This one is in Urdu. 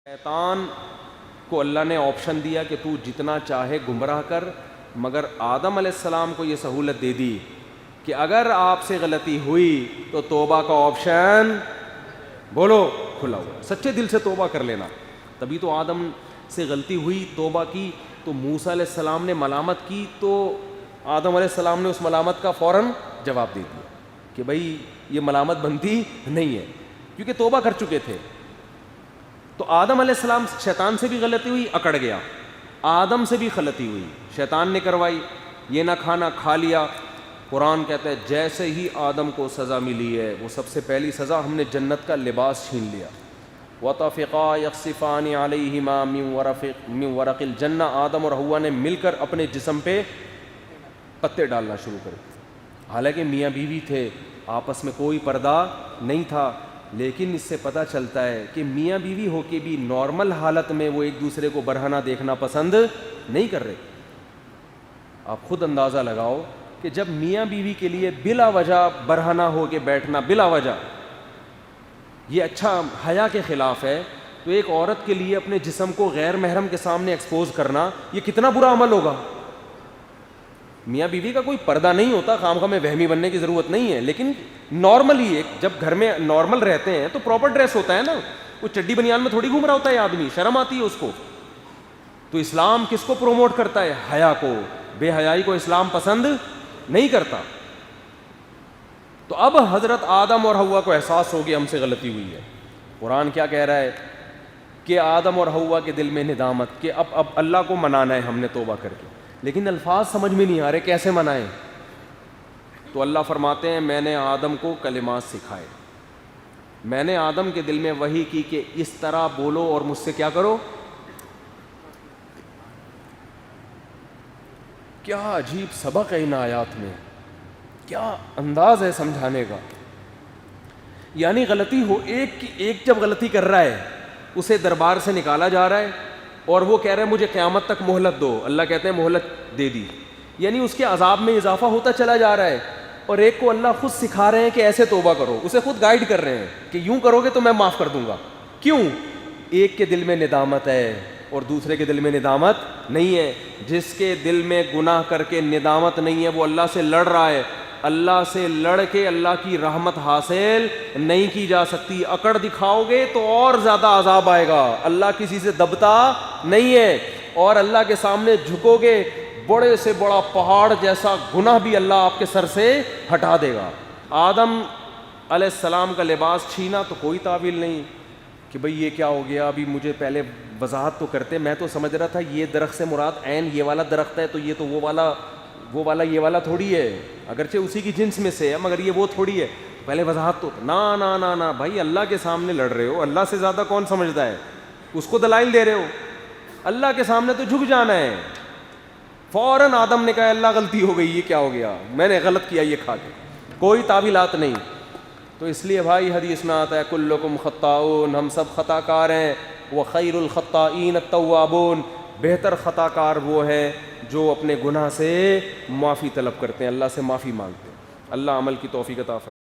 شیطان کو اللہ نے آپشن دیا کہ تو جتنا چاہے گمراہ کر، مگر آدم علیہ السلام کو یہ سہولت دے دی کہ اگر آپ سے غلطی ہوئی تو توبہ کا آپشن بولو کھلا ہوا، سچے دل سے توبہ کر لینا۔ تبھی تو آدم سے غلطی ہوئی، توبہ کی، تو موسیٰ علیہ السلام نے ملامت کی تو آدم علیہ السلام نے اس ملامت کا فوراً جواب دے دیا کہ بھائی یہ ملامت بنتی نہیں ہے، کیونکہ توبہ کر چکے تھے۔ تو آدم علیہ السلام، شیطان سے بھی غلطی ہوئی، اکڑ گیا، آدم سے بھی غلطی ہوئی، شیطان نے کروائی، یہ نہ کھانا کھا لیا۔ قرآن کہتا ہے جیسے ہی آدم کو سزا ملی ہے، وہ سب سے پہلی سزا، ہم نے جنت کا لباس چھین لیا۔ وَطَفِقَا يَخْصِفَانِ عَلَيْهِمَا مِن وَرَقِ الْجَنَّةِ، آدم اور حوا نے مل کر اپنے جسم پہ پتے ڈالنا شروع کر دیے۔ حالانکہ میاں بیوی تھے، آپس میں کوئی پردہ نہیں تھا، لیکن اس سے پتہ چلتا ہے کہ میاں بیوی ہو کے بھی نارمل حالت میں وہ ایک دوسرے کو برہنہ دیکھنا پسند نہیں کر رہے۔ آپ خود اندازہ لگاؤ کہ جب میاں بیوی کے لیے بلا وجہ برہنہ ہو کے بیٹھنا، بلا وجہ، یہ اچھا حیا کے خلاف ہے، تو ایک عورت کے لیے اپنے جسم کو غیر محرم کے سامنے ایکسپوز کرنا یہ کتنا برا عمل ہوگا۔ میاں بیوی کا کوئی پردہ نہیں ہوتا، خواہ میں وہمی بننے کی ضرورت نہیں ہے، لیکن نارملی ایک جب گھر میں نارمل رہتے ہیں تو پراپر ڈریس ہوتا ہے نا، وہ چڈی بنیان میں تھوڑی گھوم رہا ہوتا ہے آدمی، شرم آتی ہے اس کو۔ تو اسلام کس کو پروموٹ کرتا ہے؟ حیا کو۔ بے حیائی کو اسلام پسند نہیں کرتا۔ تو اب حضرت آدم اور حوا کو احساس ہو گیا ہم سے غلطی ہوئی ہے۔ قرآن کیا کہہ رہا ہے کہ آدم اور حوا کے دل میں ندامت کہ اب اللہ کو منانا ہے ہم نے توبہ کر کے، لیکن الفاظ سمجھ میں نہیں آ رہے کیسے منائیں۔ تو اللہ فرماتے ہیں میں نے آدم کو کلمات سکھائے، میں نے آدم کے دل میں وحی کی کہ اس طرح بولو اور مجھ سے کیا کرو۔ کیا عجیب سبق ہے ان آیات میں، کیا انداز ہے سمجھانے کا۔ یعنی غلطی ہو، ایک جب غلطی کر رہا ہے اسے دربار سے نکالا جا رہا ہے اور وہ کہہ رہے ہیں مجھے قیامت تک مہلت دو، اللہ کہتے ہیں مہلت دے دی، یعنی اس کے عذاب میں اضافہ ہوتا چلا جا رہا ہے۔ اور ایک کو اللہ خود سکھا رہے ہیں کہ ایسے توبہ کرو، اسے خود گائیڈ کر رہے ہیں کہ یوں کرو گے تو میں معاف کر دوں گا۔ کیوں؟ ایک کے دل میں ندامت ہے اور دوسرے کے دل میں ندامت نہیں ہے۔ جس کے دل میں گناہ کر کے ندامت نہیں ہے وہ اللہ سے لڑ رہا ہے، اللہ سے لڑ کے اللہ کی رحمت حاصل نہیں کی جا سکتی۔ اکڑ دکھاؤ گے تو اور زیادہ عذاب آئے گا، اللہ کسی سے دبتا نہیں ہے، اور اللہ کے سامنے جھکو گے بڑے سے بڑا پہاڑ جیسا گناہ بھی اللہ آپ کے سر سے ہٹا دے گا۔ آدم علیہ السلام کا لباس چھینا تو کوئی تعویل نہیں کہ بھئی یہ کیا ہو گیا، ابھی مجھے پہلے وضاحت تو کرتے، میں تو سمجھ رہا تھا یہ درخت سے مراد عین یہ والا درخت ہے، تو یہ تو وہ والا یہ والا تھوڑی ہے، اگرچہ اسی کی جنس میں سے ہے مگر یہ وہ تھوڑی ہے، پہلے وضاحت تو نا نا نا نا بھائی، اللہ کے سامنے لڑ رہے ہو، اللہ سے زیادہ کون سمجھتا ہے، اس کو دلائل دے رہے ہو، اللہ کے سامنے تو جھک جانا ہے۔ فوراً آدم نے کہا اللہ غلطی ہو گئی، یہ کیا ہو گیا، میں نے غلط کیا یہ کھا کے، کوئی تعویلات نہیں۔ تو اس لیے بھائی حدیث میں آتا ہے کلکم خطاؤن، ہم سب خطا کار ہیں، وخیر الخطائین التوابون، بہتر خطا کار وہ ہے جو اپنے گناہ سے معافی طلب کرتے ہیں، اللہ سے معافی مانگتے ہیں۔ اللہ عمل کی توفیق عطا فرمائے۔